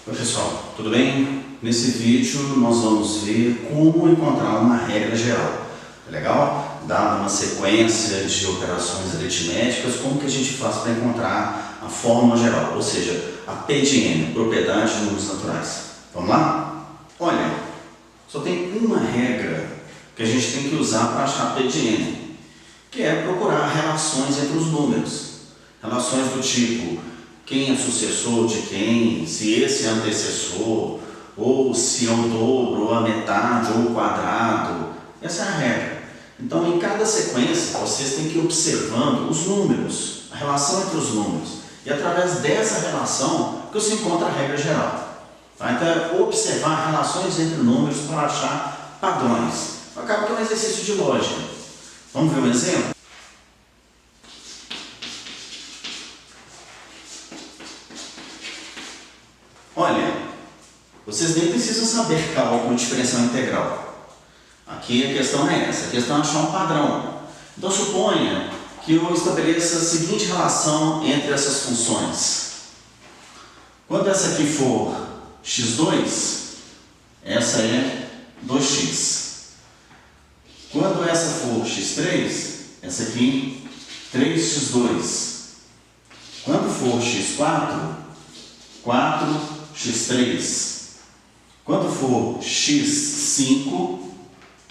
Oi pessoal, tudo bem? Nesse vídeo nós vamos ver como encontrar uma regra geral. Tá legal? Dada uma sequência de operações aritméticas, como que a gente faz para encontrar a fórmula geral, ou seja, a P de N, propriedade de números naturais. Vamos lá? Olha, só tem uma regra que a gente tem que usar para achar a P de N, que é procurar relações entre os números. Relações do tipo quem é sucessor de quem, se esse é antecessor, ou se é o dobro, ou a metade, ou o quadrado. Essa é a regra. Então, em cada sequência, vocês têm que ir observando os números, a relação entre os números. E através dessa relação que você encontra a regra geral. Tá? Então, é observar relações entre números para achar padrões. Acaba que é um exercício de lógica. Vamos ver um exemplo? Olha, vocês nem precisam saber cálculo diferencial integral. Aqui a questão é essa, a questão é achar um padrão. Então suponha que eu estabeleça a seguinte relação entre essas funções. Quando essa aqui for x2, essa é 2x. Quando essa for x3, essa aqui 3x2. Quando for x4, 4x3. Quando for x5,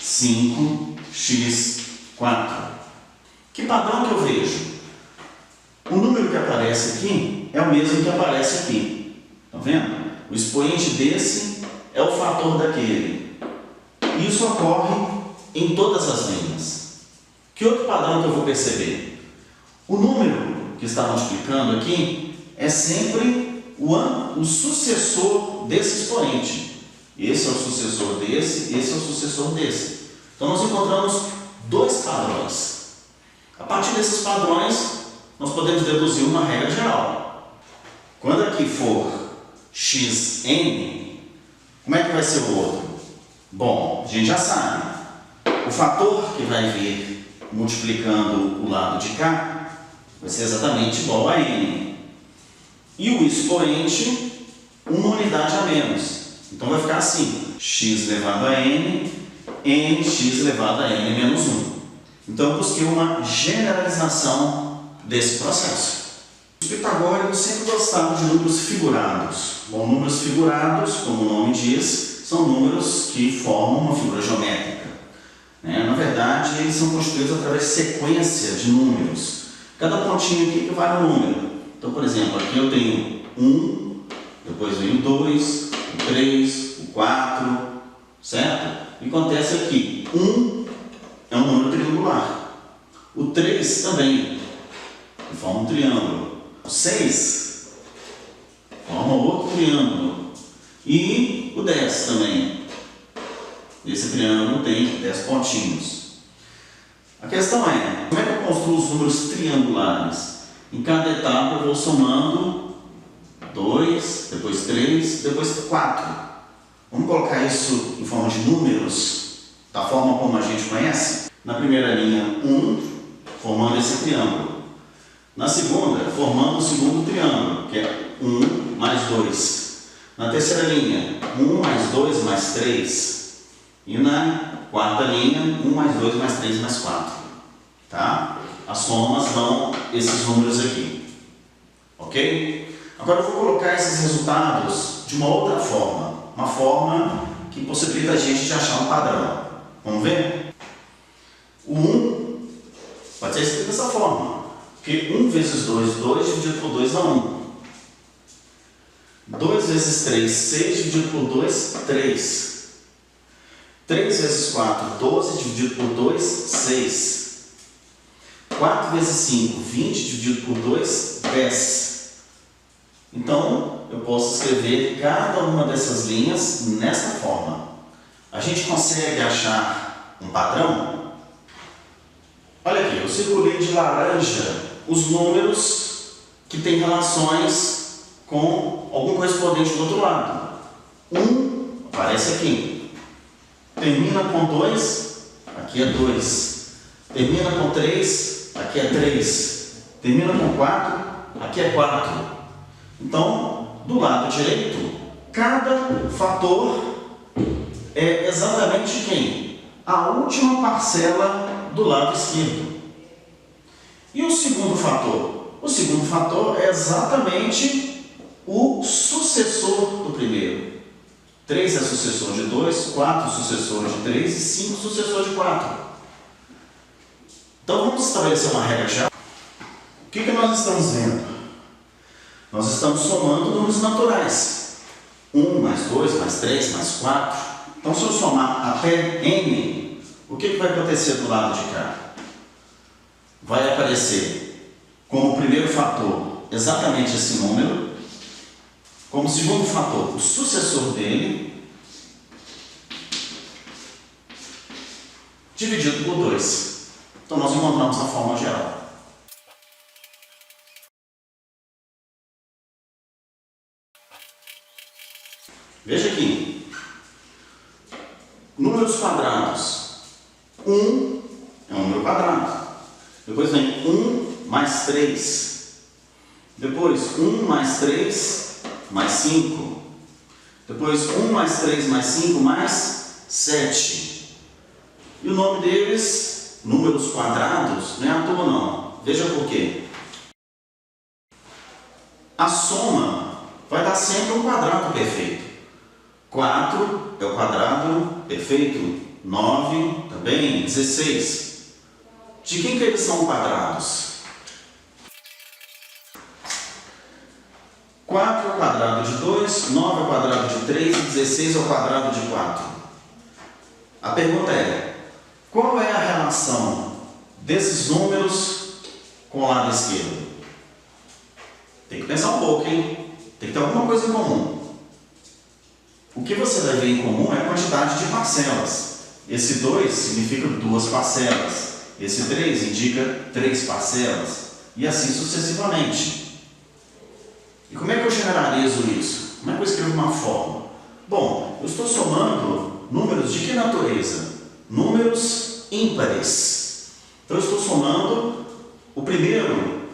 5x4. Que padrão que eu vejo? O número que aparece aqui é o mesmo que aparece aqui. Tá vendo? O expoente desse é o fator daquele. Isso ocorre em todas as linhas. Que outro padrão que eu vou perceber? O número que está multiplicando aqui é sempre o sucessor desse expoente. Esse é o sucessor desse, esse é o sucessor desse. Então nós encontramos dois padrões. A partir desses padrões, nós podemos deduzir uma regra geral. Quando aqui for xn, como é que vai ser o outro? Bom, a gente já sabe. O fator que vai vir multiplicando o lado de cá vai ser exatamente igual a n. E o expoente, uma unidade a menos. Então vai ficar assim, x elevado a n, nx elevado a n menos 1. Então eu busquei uma generalização desse processo. Os pitagóricos sempre gostavam de números figurados. Bom, números figurados, como o nome diz, são números que formam uma figura geométrica. Na verdade, eles são constituídos através de sequência de números. Cada pontinho aqui equivale a um número. Então, por exemplo, aqui eu tenho 1, depois vem o 2, o 3, o 4, certo? E acontece aqui, 1 é um número triangular. O 3 também, que forma um triângulo. O 6 forma outro triângulo. E o 10 também. Esse triângulo tem 10 pontinhos. A questão é, como é que eu construo os números triangulares? Em cada etapa eu vou somando 2, depois 3, depois 4. Vamos colocar isso em forma de números, da forma como a gente conhece? Na primeira linha, 1, formando esse triângulo. Na segunda, formando o segundo triângulo, que é 1 mais 2. Na terceira linha, 1 mais 2 mais 3. E na quarta linha, 1 mais 2 mais 3 mais 4. Tá? As somas dão esses números aqui. Ok? Agora eu vou colocar esses resultados de uma outra forma. Uma forma que possibilita a gente de achar um padrão. Vamos ver? O 1 pode ser escrito dessa forma. Porque 1 vezes 2, 2 dividido por 2 dá 1. 2 vezes 3, 6 dividido por 2, 3. 3 vezes 4, 12 dividido por 2, 6. 4 vezes 5, 20 dividido por 2, 10. Então, eu posso escrever cada uma dessas linhas nesta forma. A gente consegue achar um padrão? Olha aqui, eu circulei de laranja os números que têm relações com algum correspondente do outro lado. 1 aparece aqui. Termina com 2, aqui é 2. Termina com 3, aqui é 3. Termina com 4, aqui é 4. Então, do lado direito, Cada fator é exatamente quem? A última parcela do lado esquerdo. E o segundo fator? O segundo fator é exatamente o sucessor do primeiro. 3 é sucessor de 2, 4 sucessor de 3 e 5 sucessor de 4. Então vamos estabelecer uma regra já. O que nós estamos vendo? Nós estamos somando números naturais. 1 mais 2 mais 3 mais 4. Então se eu somar até n, o que vai acontecer do lado de cá? Vai aparecer como primeiro fator exatamente esse número, como segundo fator o sucessor dele, dividido por 2. Então nós encontramos a forma geral. Veja aqui, números quadrados. 1 é um número quadrado. Depois vem 1 mais 3. Depois 1 mais 3 mais 5. Depois 1 mais 3 mais 5 mais 7. E o nome deles, números quadrados, não é à toa não. Veja por quê. A soma vai dar sempre um quadrado perfeito. 4 é o quadrado perfeito. 9 também. 16. De quem que eles são quadrados? 4 é o quadrado de 2, 9 é o quadrado de 3 e 16 é o quadrado de 4. A pergunta é, qual é a relação desses números com o lado esquerdo? Tem que pensar um pouco, hein? Tem que ter alguma coisa em comum. O que você vai ver em comum é a quantidade de parcelas. Esse 2 significa 2 parcelas. Esse 3 indica 3 parcelas. E assim sucessivamente. E como é que eu generalizo isso? Como é que eu escrevo uma fórmula? Bom, eu estou somando números de que natureza? Números ímpares. Então eu estou somando o primeiro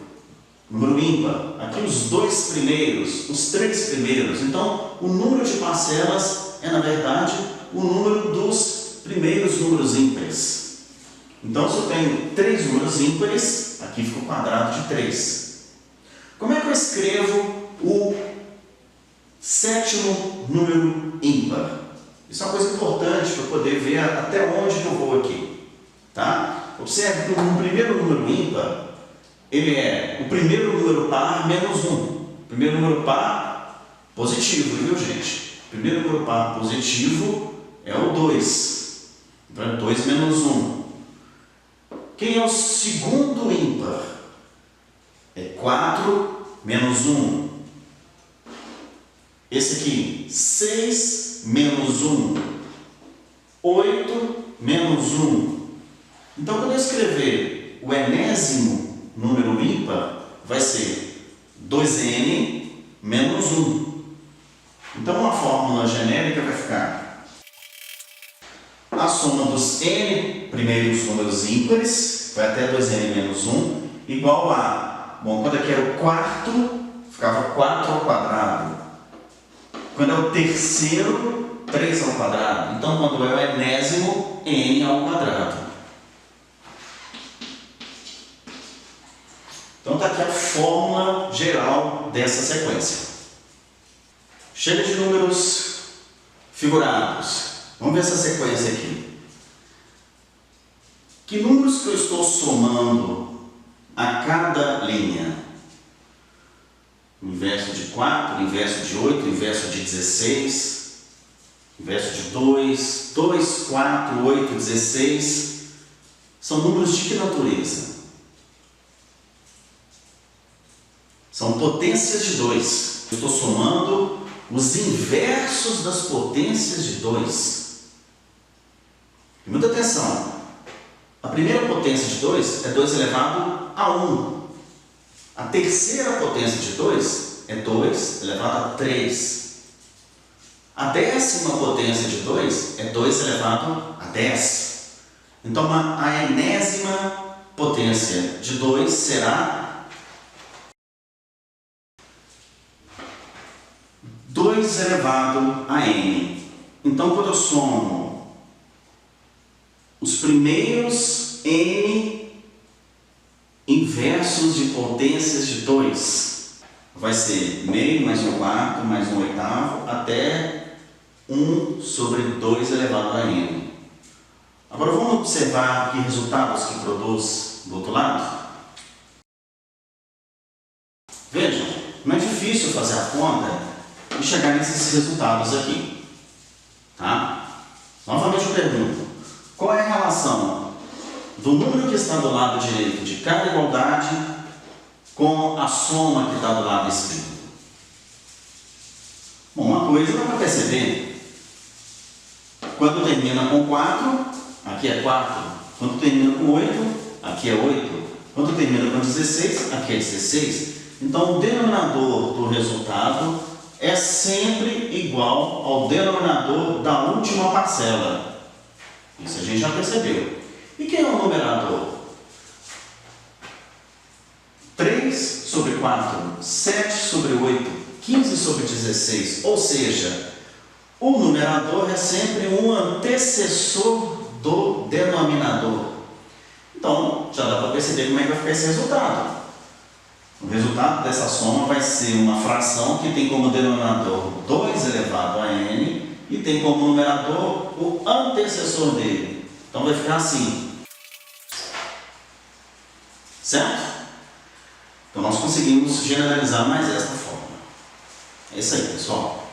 número ímpar. Aqui os 2 primeiros, os 3 primeiros. Então o número de parcelas é na verdade o número dos primeiros números ímpares. Então se eu tenho 3 números ímpares, aqui fica o quadrado de 3. Como é que eu escrevo o 7º número ímpar? Isso é uma coisa importante para eu poder ver até onde que eu vou aqui. Tá? Observe que o primeiro número ímpar, ele é o primeiro número par menos 1. O primeiro número par positivo, viu gente? O primeiro número par positivo é o 2. Então é 2 menos 1. Quem é o segundo ímpar? É 4 menos 1. Esse aqui, 6 menos 1. 8 menos 1. Então, quando eu escrever o enésimo número ímpar, vai ser 2n menos 1. Então, uma fórmula genérica vai ficar a soma dos n primeiros números ímpares, vai até 2n menos 1, igual a, bom, quando aqui era o quarto, ficava 4 ao quadrado. Quando é o terceiro, 3 ao quadrado. Então, quando é o enésimo, n ao quadrado. Então, está aqui a fórmula geral dessa sequência. Chega de números figurados. Vamos ver essa sequência aqui. Que números que eu estou somando a cada linha? Inverso de 4, inverso de 8, inverso de 16, inverso de 2, 2, 4, 8, 16. São números de que natureza? São potências de 2. Eu estou somando os inversos das potências de 2. E muita atenção. A primeira potência de 2 é 2 elevado a 1. A terceira potência de 2 é 2 elevado a 3. A 10ª potência de 2 é 2 elevado a 10. Então, a enésima potência de 2 será 2 elevado a n. Então, quando eu somo os primeiros n inversos de potências de 2, vai ser meio mais 1/4 mais 1/8 até 1 sobre 2 elevado a n. Agora vamos observar que resultados que produz do outro lado. Vejam, não é difícil fazer a conta e chegar nesses resultados aqui. Tá? Novamente eu pergunto, qual é a relação do número que está do lado direito de cada igualdade com a soma que está do lado esquerdo? Bom, uma coisa dá para perceber. Quando termina com 4, aqui é 4. Quando termina com 8, aqui é 8. Quando termina com 16, aqui é 16. Então, o denominador do resultado é sempre igual ao denominador da última parcela. Isso a gente já percebeu. E quem é o numerador? 3 sobre 4, 7 sobre 8, 15 sobre 16. Ou seja, o numerador é sempre um antecessor do denominador. Então, já dá para perceber como é que vai ficar esse resultado. O resultado dessa soma vai ser uma fração que tem como denominador 2 elevado a n e tem como numerador o antecessor dele. Então vai ficar assim. Certo? Então nós conseguimos generalizar mais esta forma. É isso aí, pessoal.